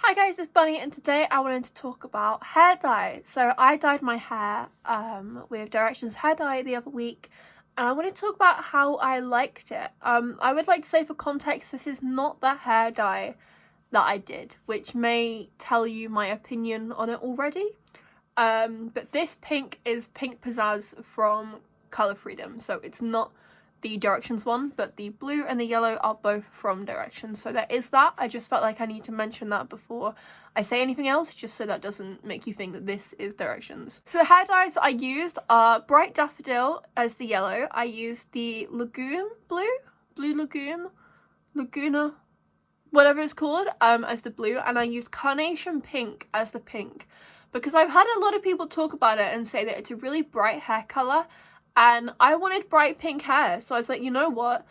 Hi guys, it's Bunny and today I wanted to talk about hair dye. So I dyed my hair with Directions hair dye the other week and I wanted to talk about how I liked it. I would like to say, for context, this is not the hair dye that I did, which may tell you my opinion on it already. But this pink is Pink Pizzazz from Colour Freedom, so it's not the Directions one, but the blue and the yellow are both from Directions, so there is that. I just felt like I need to mention that before I say anything else, just so that doesn't make you think that this is Directions. So the hair dyes I used are Bright Daffodil as the yellow. I used the Lagoon Blue Lagoon, Laguna, whatever it's called, as the blue, and I used Carnation Pink as the pink, because I've had a lot of people talk about it and say that it's a really bright hair colour, and I wanted bright pink hair, so I was like, you know what,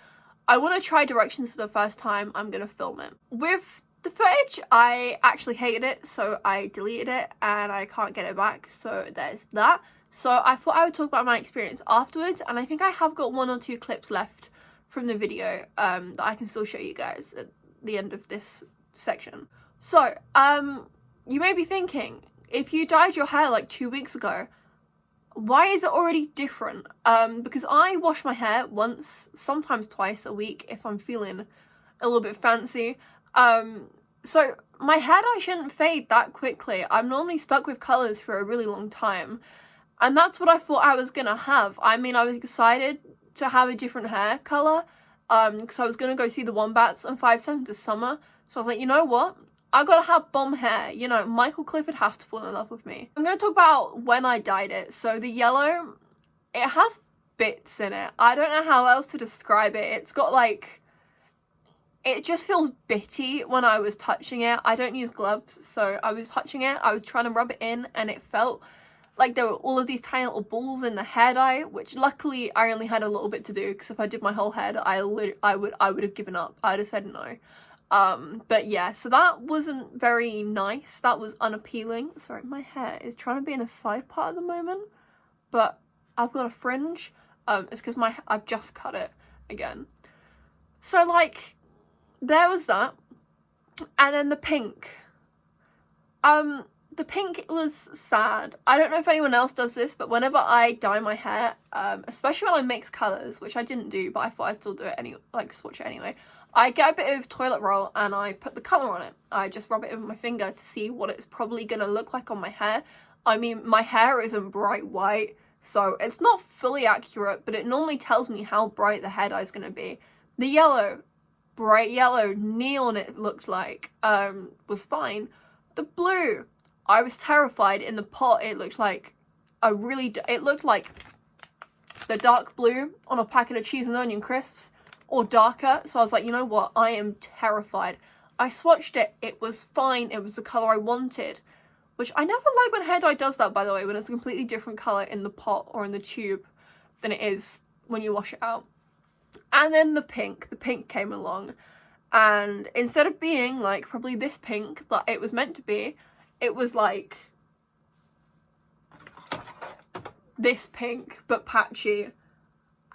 I want to try Directions for the first time, I'm gonna film it. With the footage, I actually hated it, so I deleted it and I can't get it back, so there's that. So I thought I would talk about my experience afterwards, and I think I have got 1 or 2 clips left from the video that I can still show you guys at the end of this section. So you may be thinking, if you dyed your hair like 2 weeks ago, why is it already different? Because I wash my hair once, sometimes twice a week if I'm feeling a little bit fancy. So my hair dye shouldn't fade that quickly. I'm normally stuck with colours for a really long time, and that's what I thought I was gonna have. I mean, I was excited to have a different hair colour, because I was gonna go see the Wombats on 5 Seconds of Summer, so I was like, you know what? I gotta have bomb hair, you know, Michael Clifford has to fall in love with me. I'm gonna talk about when I dyed it. So the yellow, it has bits in it. I don't know how else to describe it. It's got like, it just feels bitty when I was touching it. I don't use gloves, so I was touching it, I was trying to rub it in, and it felt like there were all of these tiny little balls in the hair dye, which luckily I only had a little bit to do, because if I did my whole head, I would have given up. I'd have said no. But yeah, so that wasn't very nice. That was unappealing. Sorry, my hair is trying to be in a side part at the moment, but I've got a fringe. It's because I've just cut it again. So like, there was that. And then the pink. The pink was sad. I don't know if anyone else does this, but whenever I dye my hair, especially when I mix colours, which I didn't do, but I thought I'd still do it anyway, like swatch it anyway, I get a bit of toilet roll and I put the colour on it. I just rub it with my finger to see what it's probably gonna look like on my hair. I mean, my hair isn't bright white, so it's not fully accurate, but it normally tells me how bright the hair dye is gonna be. The yellow, bright yellow, neon it looked like, was fine. The blue, I was terrified. In the pot, it looked like it looked like the dark blue on a packet of cheese and onion crisps, or darker, so I was like, you know what, I am terrified. I swatched it, it was fine, it was the colour I wanted, which I never like when hair dye does that, by the way, when it's a completely different colour in the pot or in the tube than it is when you wash it out. And then the pink came along, and instead of being like probably this pink that it was meant to be, it was like this pink, but patchy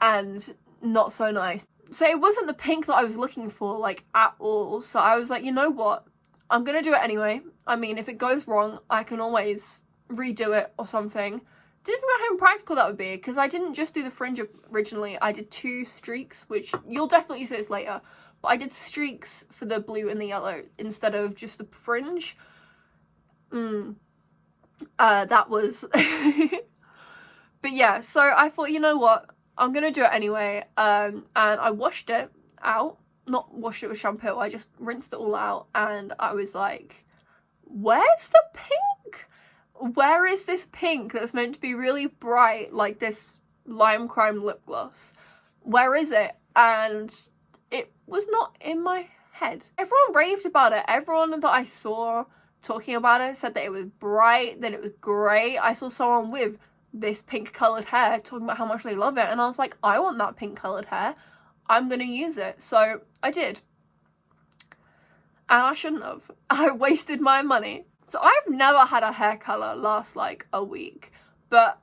and not so nice. So it wasn't the pink that I was looking for, like, at all. So I was like, you know what? I'm gonna do it anyway. I mean, if it goes wrong, I can always redo it or something. Didn't forget how impractical that would be, because I didn't just do the fringe originally. I did 2 streaks, which you'll definitely see this later. But I did streaks for the blue and the yellow instead of just the fringe. That was... But yeah, so I thought, you know what? I'm gonna do it anyway, and I washed it out, not washed it with shampoo, I just rinsed it all out, and I was like, where's the pink? Where is this pink that's meant to be really bright, like this lime crime lip gloss? Where is it? And it was not in my head. Everyone raved about it. Everyone that I saw talking about it said that it was bright, that it was great. I saw someone with this pink coloured hair talking about how much they love it, and I was like, I want that pink coloured hair, I'm gonna use it. So I did, and I shouldn't have. I wasted my money. So I've never had a hair colour last like a week, but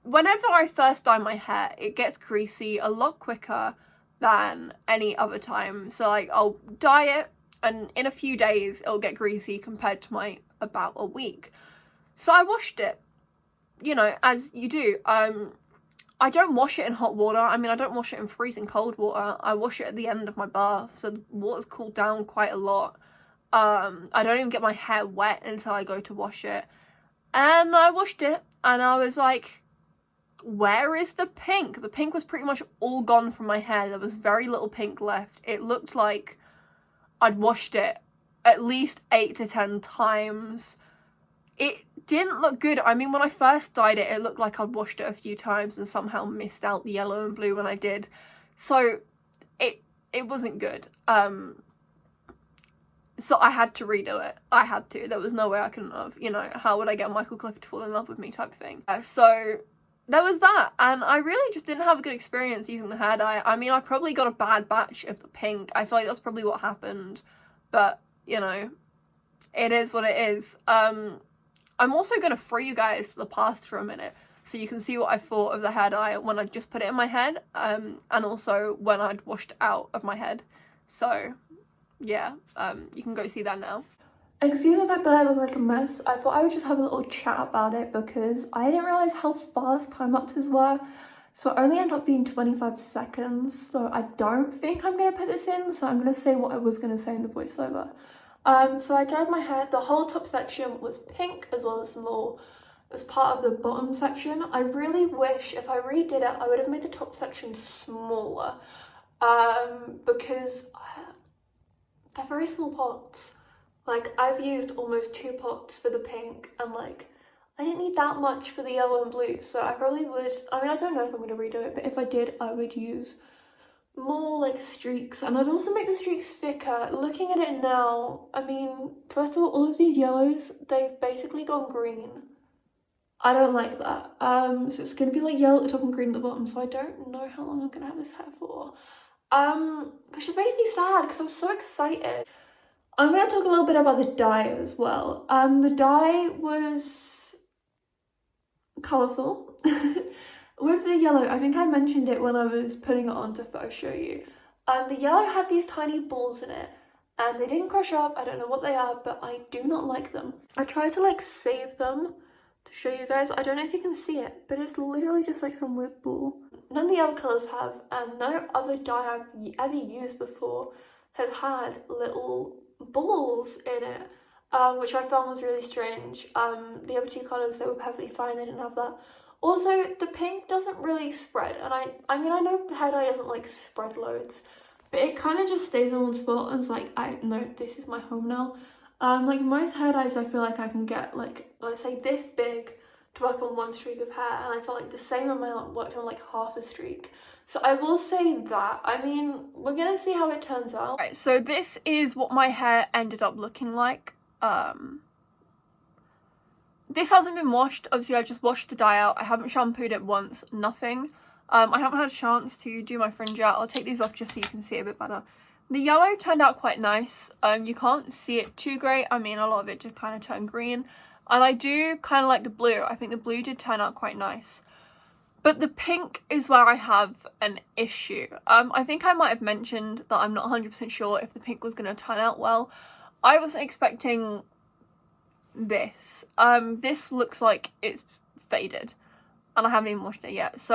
whenever I first dye my hair, it gets greasy a lot quicker than any other time. So like, I'll dye it, and in a few days it'll get greasy compared to my about a week. So I washed it, you know, as you do. I don't wash it in hot water. I mean, I don't wash it in freezing cold water. I wash it at the end of my bath, so the water's cooled down quite a lot. I don't even get my hair wet until I go to wash it. And I washed it, and I was like, where is the pink? The pink was pretty much all gone from my hair. There was very little pink left. It looked like I'd washed it at least 8 to 10 times. It didn't look good. I mean, when I first dyed it, it looked like I'd washed it a few times and somehow missed out the yellow and blue when I did. So it wasn't good. So I had to redo it. I had to. There was no way I couldn't have. You know, how would I get Michael Cliff to fall in love with me type of thing. So there was that. And I really just didn't have a good experience using the hair dye. I mean, I probably got a bad batch of the pink. I feel like that's probably what happened. But, you know, it is what it is. I'm also going to throw you guys the past for a minute so you can see what I thought of the hair dye when I just put it in my head, and also when I'd washed it out of my head. So yeah, you can go see that now. Excuse the fact that I look like a mess. I thought I would just have a little chat about it because I didn't realise how fast time lapses were. So it only ended up being 25 seconds. So I don't think I'm going to put this in. So I'm going to say what I was going to say in the voiceover. So I dyed my hair. The whole top section was pink as well as more as part of the bottom section. I really wish if I redid it, I would have made the top section smaller. Because they're very small pots. Like, I've used almost 2 pots for the pink, and like, I didn't need that much for the yellow and blue, so I probably would, I mean, I don't know if I'm going to redo it, but if I did, I would use more like streaks, and I'd also make the streaks thicker. Looking at it now, I mean, first of all of these yellows, they've basically gone green. I don't like that. So it's going to be like yellow at the top and green at the bottom, so I don't know how long I'm going to have this hair for. Which is basically sad because I'm so excited. I'm going to talk a little bit about the dye as well. The dye was colourful. With the yellow, I think I mentioned it when I was putting it on to first show you. The yellow had these tiny balls in it, and they didn't crush up. I don't know what they are, but I do not like them. I tried to like save them to show you guys. I don't know if you can see it, but it's literally just like some weird ball. None of the other colours have, and no other dye I've ever used before has had little balls in it, which I found was really strange. The other 2 colours, they were perfectly fine, they didn't have that. Also, the pink doesn't really spread, and I mean, I know hair dye doesn't like spread loads, but it kind of just stays in one spot and it's like, I know this is my home now. Like most hair dyes, I feel like I can get like, let's say this big to work on 1 streak of hair, and I felt like the same amount worked on like half a streak. So I will say that. I mean, we're gonna see how it turns out. Right, so this is what my hair ended up looking like. This hasn't been washed. Obviously, I just washed the dye out. I haven't shampooed it once, nothing. I haven't had a chance to do my fringe out. I'll take these off just so you can see it a bit better. The yellow turned out quite nice. You can't see it too great. I mean, a lot of it just kind of turned green. And I do kind of like the blue. I think the blue did turn out quite nice. But the pink is where I have an issue. I think I might have mentioned that I'm not 100% sure if the pink was going to turn out well. I wasn't expecting this. This looks like it's faded. And I haven't even washed it yet. So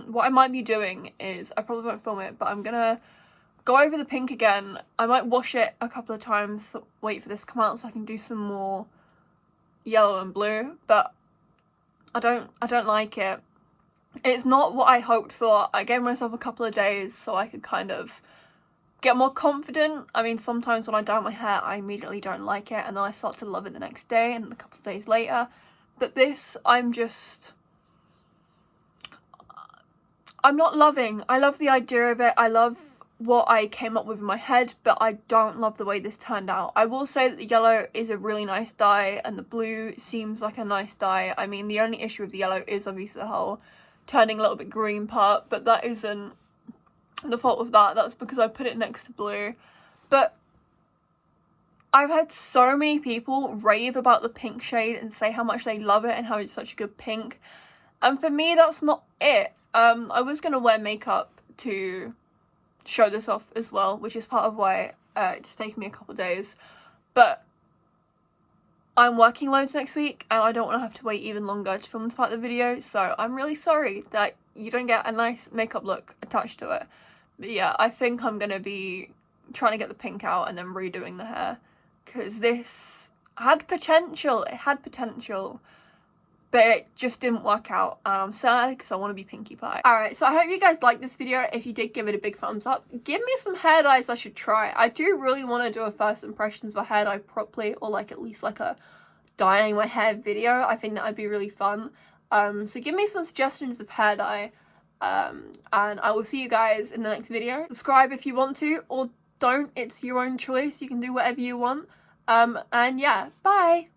what I might be doing is, I probably won't film it, but I'm going to go over the pink again. I might wash it a couple of times, wait for this to come out so I can do some more yellow and blue. But I don't like it. It's not what I hoped for. I gave myself a couple of days so I could kind of get more confident. I mean, sometimes when I dye my hair, I immediately don't like it, and then I start to love it the next day and a couple of days later. But this, I'm not loving. I love the idea of it. I love what I came up with in my head, but I don't love the way this turned out. I will say that the yellow is a really nice dye, and the blue seems like a nice dye. I mean, the only issue with the yellow is obviously the whole turning a little bit green part, but that isn't the fault of that. That's because I put it next to blue. But I've had so many people rave about the pink shade and say how much they love it and how it's such a good pink, and for me that's not it. I was gonna wear makeup to show this off as well, which is part of why It's taken me a couple of days, but I'm working loads next week and I don't want to have to wait even longer to film this part of the video, so I'm really sorry that you don't get a nice makeup look attached to it. But yeah, I think I'm going to be trying to get the pink out and then redoing the hair, because this had potential, but it just didn't work out, and I'm sad because I want to be Pinkie Pie. Alright, so I hope you guys liked this video. If you did, give it a big thumbs up. Give me some hair dyes I should try. I do really want to do a first impressions of a hair dye properly, or like at least like a dyeing my hair video. I think that would be really fun. So give me some suggestions of hair dye, and I will see you guys in the next video. Subscribe if you want to, or don't. It's your own choice. You can do whatever you want. And yeah, bye!